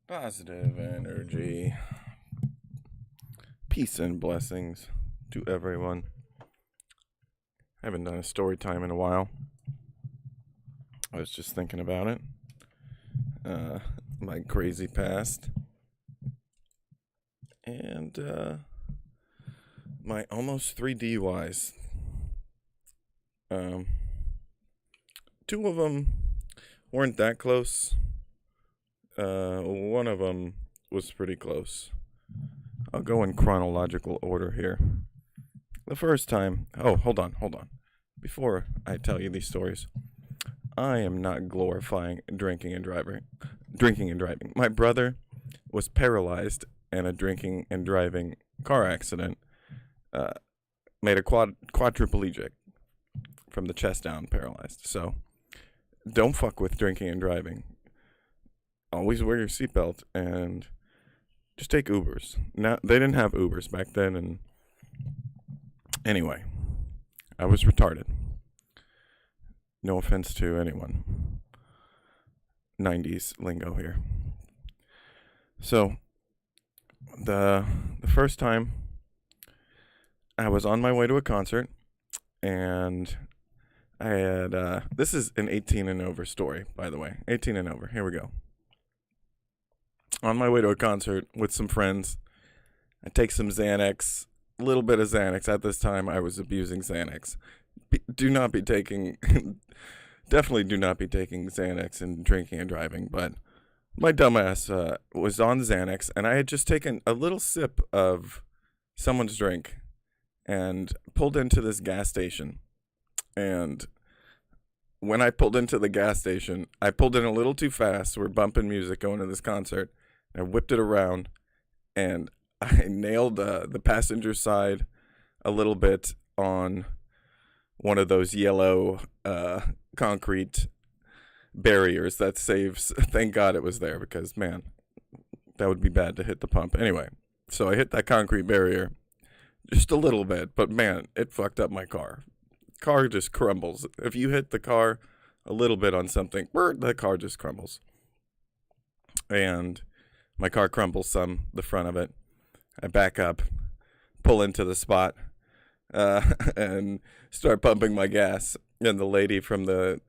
Positive energy, peace and blessings to everyone. I haven't done a story time in a while. I was just thinking about it. My crazy past. And my almost 3 DUIs. Two of them weren't that close. One of them was pretty close. I'll go in chronological order here. The first time, hold on. Before I tell you these stories, I am not glorifying drinking and driving. My brother was paralyzed in a drinking and driving car accident. Made a quadriplegic from the chest down, paralyzed. So don't fuck with drinking and driving. Always wear your seatbelt and just take Ubers. Now, they didn't have Ubers back then, and anyway, I was retarded. No offense to anyone. 90s lingo here. So, the first time, I was on my way to a concert, and I had, this is an 18 and over story, by the way. 18 and over. Here we go. On my way to a concert with some friends, I take some Xanax, a little bit of Xanax. At this time, I was abusing Xanax. Definitely do not be taking Xanax and drinking and driving, but my dumbass was on Xanax, and I had just taken a little sip of someone's drink and pulled into this gas station. And when I pulled into the gas station, I pulled in a little too fast. We're bumping music going to this concert. I whipped it around, and I nailed the passenger side a little bit on one of those yellow concrete barriers that saves. Thank God it was there, because, man, that would be bad to hit the pump. Anyway, so I hit that concrete barrier just a little bit, but, man, it fucked up my car. Car just crumbles. If you hit the car a little bit on something, the car just crumbles. And my car crumbles some, the front of it. I back up, pull into the spot, and start pumping my gas. And the lady from the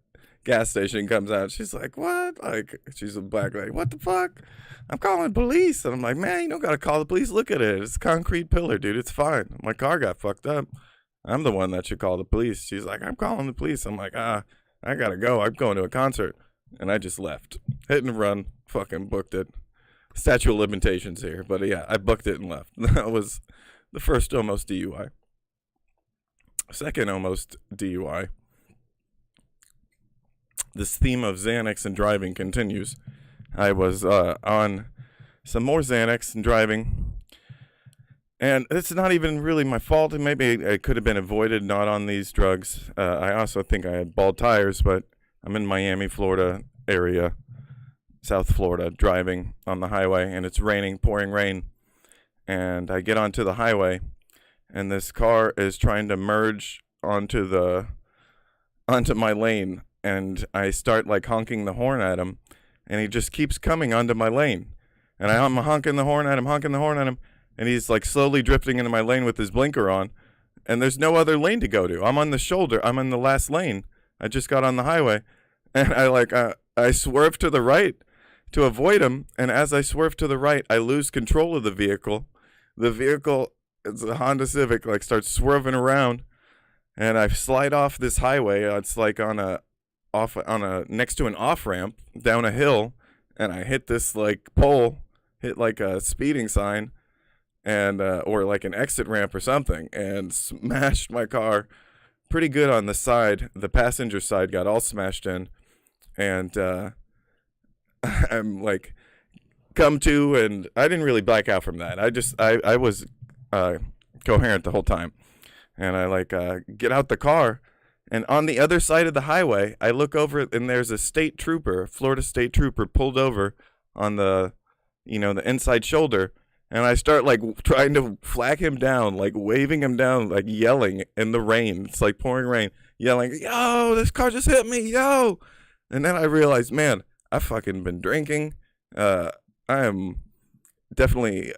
gas station comes out. She's like, what? Like, she's a black lady. What the fuck? I'm calling police. And I'm like, man, you don't got to call the police. Look at it. It's a concrete pillar, dude. It's fine. My car got fucked up. I'm the one that should call the police. She's like, I'm calling the police. I'm like, I gotta go. I'm going to a concert. And I just left. Hit and run. Fucking booked it. Statute of limitations here. But yeah, I booked it and left. That was the first almost DUI. Second almost DUI. This theme of Xanax and driving continues. I was on some more Xanax and driving. And it's not even really my fault. Maybe it could have been avoided not on these drugs. I also think I had bald tires, but I'm in Miami, Florida area, South Florida, driving on the highway, and it's raining, pouring rain. And I get onto the highway, and this car is trying to merge onto my lane, and I start like honking the horn at him, and he just keeps coming onto my lane. And I'm honking the horn at him, and he's like slowly drifting into my lane with his blinker on, and there's no other lane to go to. I'm on the shoulder. I'm in the last lane. I just got on the highway, and I swerve to the right to avoid him, and as I swerve to the right, I lose control of the vehicle. The vehicle, it's a Honda Civic, like starts swerving around, and I slide off this highway. It's like next to an off ramp down a hill, and I hit this like pole, hit like a speeding sign, and or like an exit ramp or something, and smashed my car pretty good on the side. The passenger side got all smashed in, and I'm like come to, and I didn't really black out from that. I was coherent the whole time, and I like get out the car, and on the other side of the highway, I look over, and there's a Florida state trooper pulled over on the inside shoulder. And I start like trying to flag him down, like waving him down, like yelling in the rain. It's like pouring rain, yelling, yo, this car just hit me, yo. And then I realized, man, I've fucking been drinking. I am definitely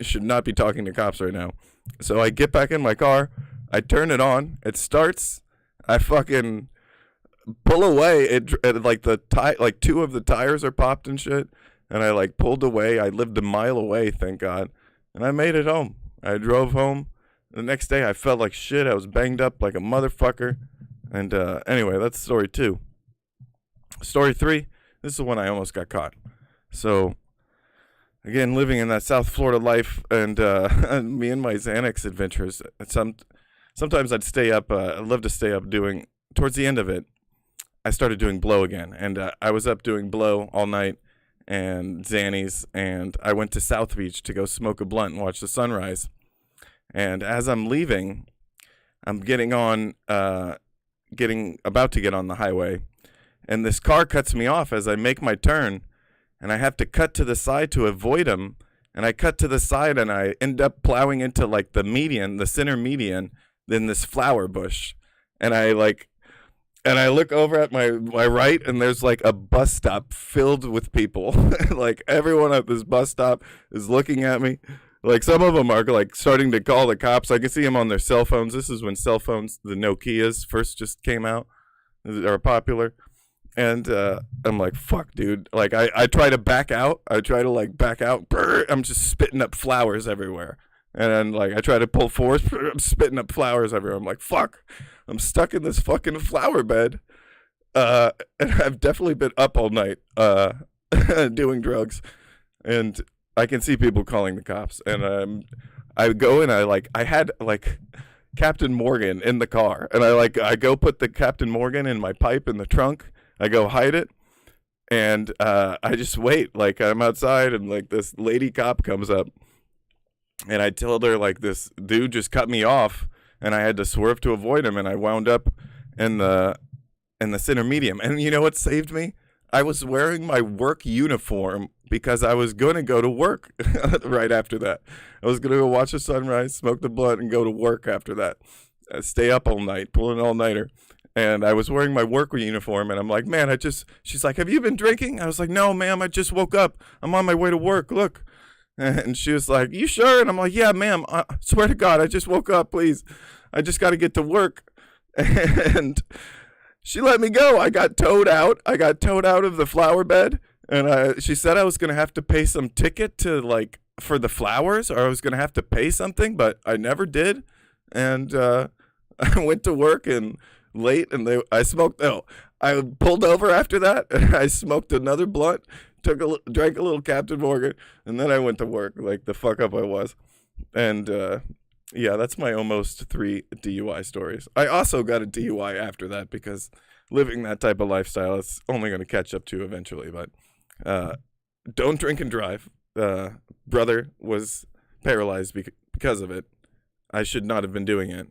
should not be talking to cops right now. So I get back in my car, I turn it on, it starts, I fucking pull away. It like like two of the tires are popped and shit, and I like pulled away. I lived a mile away, thank God, and I made it home. I drove home. The next day, I felt like shit. I was banged up like a motherfucker. And anyway, that's story 2. Story 3. This is the one I almost got caught. So again, living in that South Florida life, and me and my Xanax adventures. Sometimes I'd stay up. I'd love to stay up doing. Towards the end of it, I started doing blow again, and I was up doing blow all night and Xannies, and I went to South Beach to go smoke a blunt and watch the sunrise. And as I'm leaving, I'm about to get on the highway, and this car cuts me off as I make my turn, and I have to cut to the side to avoid him. And I cut to the side, and I end up plowing into like the median, the center median, then this flower bush, and I look over at my right, and there's like a bus stop filled with people. Like everyone at this bus stop is looking at me. Like some of them are like starting to call the cops. I can see them on their cell phones. This is when cell phones, the Nokias, first just came out, are popular. And I'm like, fuck, dude. Like I try to back out. Brr, I'm just spitting up flowers everywhere. And then, like, I try to pull forward. I'm spitting up flowers everywhere. I'm like, fuck. I'm stuck in this fucking flower bed. And I've definitely been up all night doing drugs. And I can see people calling the cops. And I go and I had, like, Captain Morgan in the car. And I go put the Captain Morgan in my pipe in the trunk. I go hide it. And I just wait. Like, I'm outside, and, like, this lady cop comes up. And I told her, like, this dude just cut me off, and I had to swerve to avoid him, and I wound up in the center medium. And you know what saved me? I was wearing my work uniform because I was going to go to work right after that. I was going to go watch the sunrise, smoke the blunt, and go to work after that. Stay up all night, pull an all-nighter. And I was wearing my work uniform, and I'm like, man, she's like, have you been drinking? I was like, no, ma'am, I just woke up. I'm on my way to work, look. And she was like, you sure? And I'm like, yeah, ma'am, I swear to God, I just woke up, please. I just got to get to work. And she let me go. I got towed out of the flower bed. And she said I was going to have to pay some ticket to, like, for the flowers, or I was going to have to pay something, but I never did. And I went to work and late, and I pulled over after that, and I smoked another blunt. Drank a little Captain Morgan, and then I went to work like the fuck up I was. And yeah, that's my almost 3 DUI stories. I also got a DUI after that because living that type of lifestyle is only going to catch up to eventually. But don't drink and drive. Brother was paralyzed because of it. I should not have been doing it.